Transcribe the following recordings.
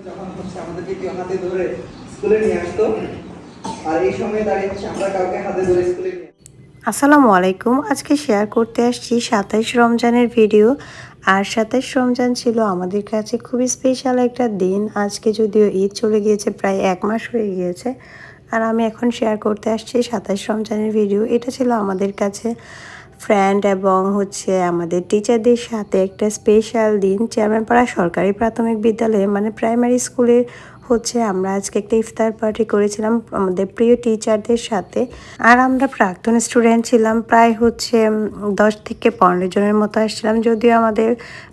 যখন হচ্ছে আমাদেরকে কেউ হাতে ধরে স্কুলে নিয়ে আসতো, আর এই সময় দাঁড়িয়ে হচ্ছে আমরা কাউকে হাতে ধরে স্কুলে নিয়ে। আসসালামু আলাইকুম। আজকে শেয়ার করতে আসছি ২৭ রমজানের ভিডিও। আর ২৭ রমজান ছিল আমাদের কাছে খুবই স্পেশাল একটা দিন। আজকে যদিও ঈদ চলে গিয়েছে, প্রায় ১ মাস হয়ে গিয়েছে। আর আমি এখন শেয়ার করতে আসছি ২৭ রমজানের ভিডিও। এটা ছিল আমাদের কাছে ফ্রেন্ড এবং হচ্ছে আমাদের টিচারদের সাথে একটা স্পেশাল দিন। চেয়ারম্যানপাড়া সরকারি প্রাথমিক বিদ্যালয়ে মানে প্রাইমারি স্কুলে হচ্ছে আমরা আজকে একটা ইফতার পার্টি করেছিলাম আমাদের প্রিয় টিচারদের সাথে। আর আমরা প্রাক্তন স্টুডেন্ট ছিলাম, প্রায় হচ্ছে 10 থেকে 15 জনের মতো আসছিলাম। যদিও আমাদের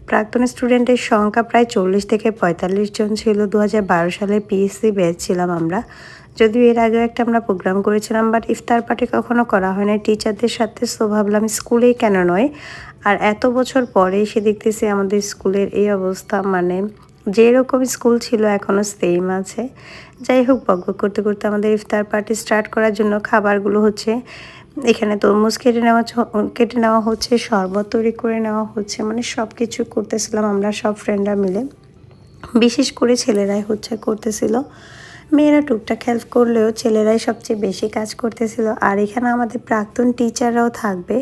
প্রাক্তন স্টুডেন্টের সংখ্যা প্রায় 40 থেকে 45 জন ছিল। 2012 সালে পিএসসি ব্যাচ ছিলাম আমরা। যদিও এর আগেও একটা আমরা প্রোগ্রাম করেছিলাম, বাট ইফতার পার্টি কখনো করা হয় না টিচারদের সাথে। সো ভাবলাম স্কুলেই কেন নয়। আর এত বছর পরে এসে দেখতেছি আমাদের স্কুলের এই অবস্থা, মানে যেরকম স্কুল ছিল এখনও সেম আছে। যাই হোক, বকবক করতে করতে আমাদের ইফতার পার্টি স্টার্ট করার জন্য খাবারগুলো হচ্ছে এখানে তরমুজ কেটে নেওয়া হচ্ছে, শরবত তৈরি করে নেওয়া হচ্ছে, মানে সব কিছু করতেছিলাম আমরা সব ফ্রেন্ডরা মিলে। বিশেষ করে ছেলেরাই হচ্ছে করতেছিল, মেয়েরা টুকটাক হেল্প করলেও ছেলেরাই সবচেয়ে বেশি কাজ করতেছিল। আর এখানে আমাদের প্রাক্তন টিচাররাও থাকবে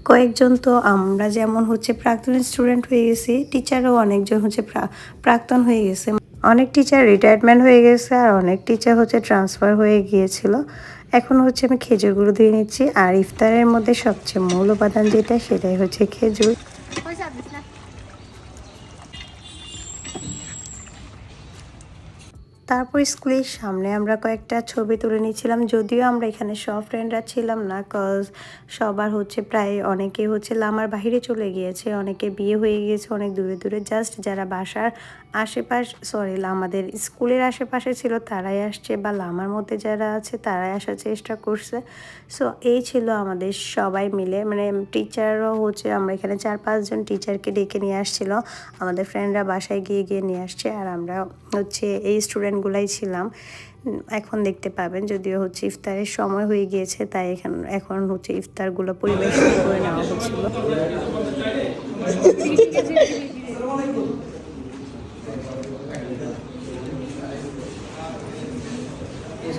কয়েকজন। তো আমরা যেমন হচ্ছে প্রাক্তন স্টুডেন্ট হয়ে গেছি, টিচারও অনেকজন হচ্ছে প্রাক্তন হয়ে গেছে। অনেক টিচার রিটায়ারমেন্ট হয়ে গেছে আর অনেক টিচার হচ্ছে ট্রান্সফার হয়ে গিয়েছিল। এখন হচ্ছে আমি খেজুরগুলো দিয়ে নিচ্ছি। আর ইফতারের মধ্যে সবচেয়ে মূল উপাদান যেটা, সেটাই হচ্ছে খেজুর। তারপর স্কুলের সামনে আমরা কয়েকটা ছবি তুলে নিয়েছিলাম। যদিও আমরা এখানে সব ফ্রেন্ডরা ছিলাম না, কজ সবার হচ্ছে প্রায় অনেকে হচ্ছে লামার বাহিরে চলে গিয়েছে, অনেকে বিয়ে হয়ে গিয়েছে অনেক দূরে দূরে। জাস্ট যারা বাসার আশেপাশ আমাদের স্কুলের আশেপাশে ছিল তারাই আসছে, বা লামার মধ্যে যারা আছে তারাই আসার চেষ্টা করছে। সো এই ছিল আমাদের সবাই মিলে, মানে টিচারও হচ্ছে আমরা এখানে 4-5 জন টিচারকে ডেকে নিয়ে আসছিল। আমাদের ফ্রেন্ডরা বাসায় গিয়ে গিয়ে নিয়ে আসছে, আর আমরা হচ্ছে এই স্টুডেন্টগুলাই ছিলাম। এখন দেখতে পাবেন, যদিও হচ্ছে ইফতারের সময় হয়ে গিয়েছে, তাই এখন হচ্ছে ইফতারগুলো পরিবেশন করে নেওয়া হচ্ছিল।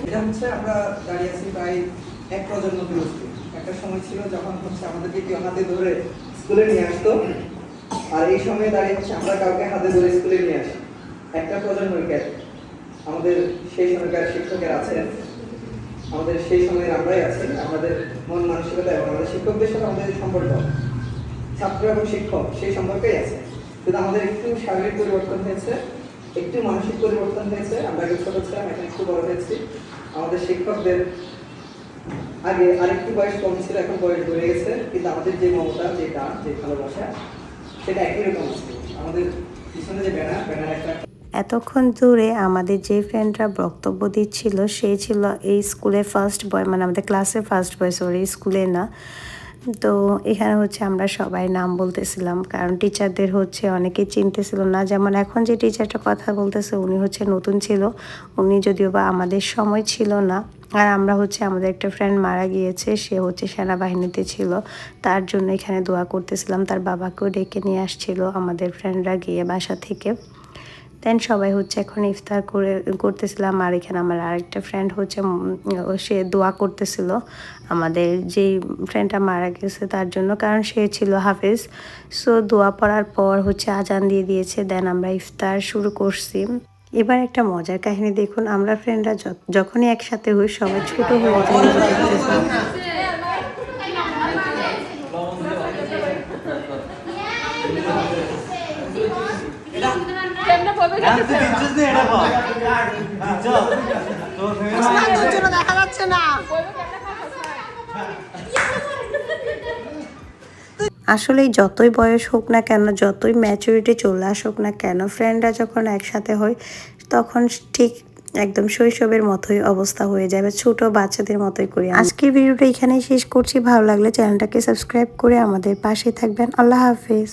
এটা হচ্ছে আমরা দাঁড়িয়ে আছি প্রায় এক প্রজন্ম বিরতি। একটা সময় ছিল যখন হচ্ছে আমাদেরকে কেউ হাতে ধরে স্কুলে নিয়ে আসতো, আর এই সময় দাঁড়িয়ে হচ্ছে আমরা কাউকে হাতে ধরে স্কুলে নিয়ে আসি। একটা প্রজন্মের গ্যাপ। আমাদের সেই সময়কার শিক্ষকের আছেন, আমাদের সেই সময়ের আমরাই আছি। আমাদের মন মানসিকতা এবং আমাদের শিক্ষকদের সাথে আমাদের সম্পর্ক, ছাত্র এবং শিক্ষক সেই সম্পর্কেই আছে। কিন্তু আমাদের একটু শারীরিক পরিবর্তন হয়েছে, একটু মানসিক পরিবর্তন হয়েছে। আমরা আগে ছোট ছিলাম, এখন একটু বড় হয়েছি। আমাদের শিক্ষকদের আগে আরেকটু বয়স কম ছিল, এখন বয়স বেড়ে গেছে, কিন্তু আমাদের যে মমতা, যে টান, যে ভালোবাসা, সেটা একই রকম আছে। আমাদের পিছনে যে ব্যানার একটা। এতক্ষণ ধরে আমাদের যে ফ্রেন্ডরা বক্তব্য দিচ্ছিল সে ছিল এই স্কুলের ফার্স্ট বয়, মানে আমাদের ক্লাসের ফার্স্ট বয়, সরি স্কুলে না। তো এখানে হচ্ছে আমরা সবাই নাম বলতেছিলাম, কারণ টিচারদের হচ্ছে অনেকেই চিনতেছিল না। যেমন এখন যে টিচারটা কথা বলতেছে উনি হচ্ছে নতুন ছিল, উনি যদিও বা আমাদের সময় ছিল না। আর আমরা হচ্ছে আমাদের একটা ফ্রেন্ড মারা গিয়েছে, সে হচ্ছে সেনাবাহিনীতে ছিল, তার জন্য এখানে দোয়া করতেছিলাম। তার বাবাকেও ডেকে নিয়ে আসছিল আমাদের ফ্রেন্ডরা গিয়ে বাসা থেকে। দেন সবাই হচ্ছে এখন ইফতার করতেছিলাম। আর এখানে আমার আরেকটা ফ্রেন্ড হচ্ছে সে দোয়া করতেছিল আমাদের যেই ফ্রেন্ডটা মারা গেছে তার জন্য, কারণ সে ছিল হাফেজ। সো দোয়া পড়ার পর হচ্ছে আজান দিয়ে দিয়েছে, দেন আমরা ইফতার শুরু করছি। এবার একটা মজার কাহিনী দেখুন, আমরা ফ্রেন্ডরা যখনই একসাথে হই সবাই ছোট হয়ে যায়। দেখা যাচ্ছে না। আসলে যতই বয়স হোক না কেন, যতই ম্যাচুরিটি চলে আসুক না কেন, ফ্রেন্ডরা যখন একসাথে হয় তখন ঠিক একদম শৈশবের মতোই অবস্থা হয়ে যাবে, ছোট বাচ্চাদের মতোই করি। আজকের ভিডিওটা এখানেই শেষ করছি। ভালো লাগলে চ্যানেলটাকে সাবস্ক্রাইব করে আমাদের পাশে থাকবেন। আল্লাহ হাফেজ।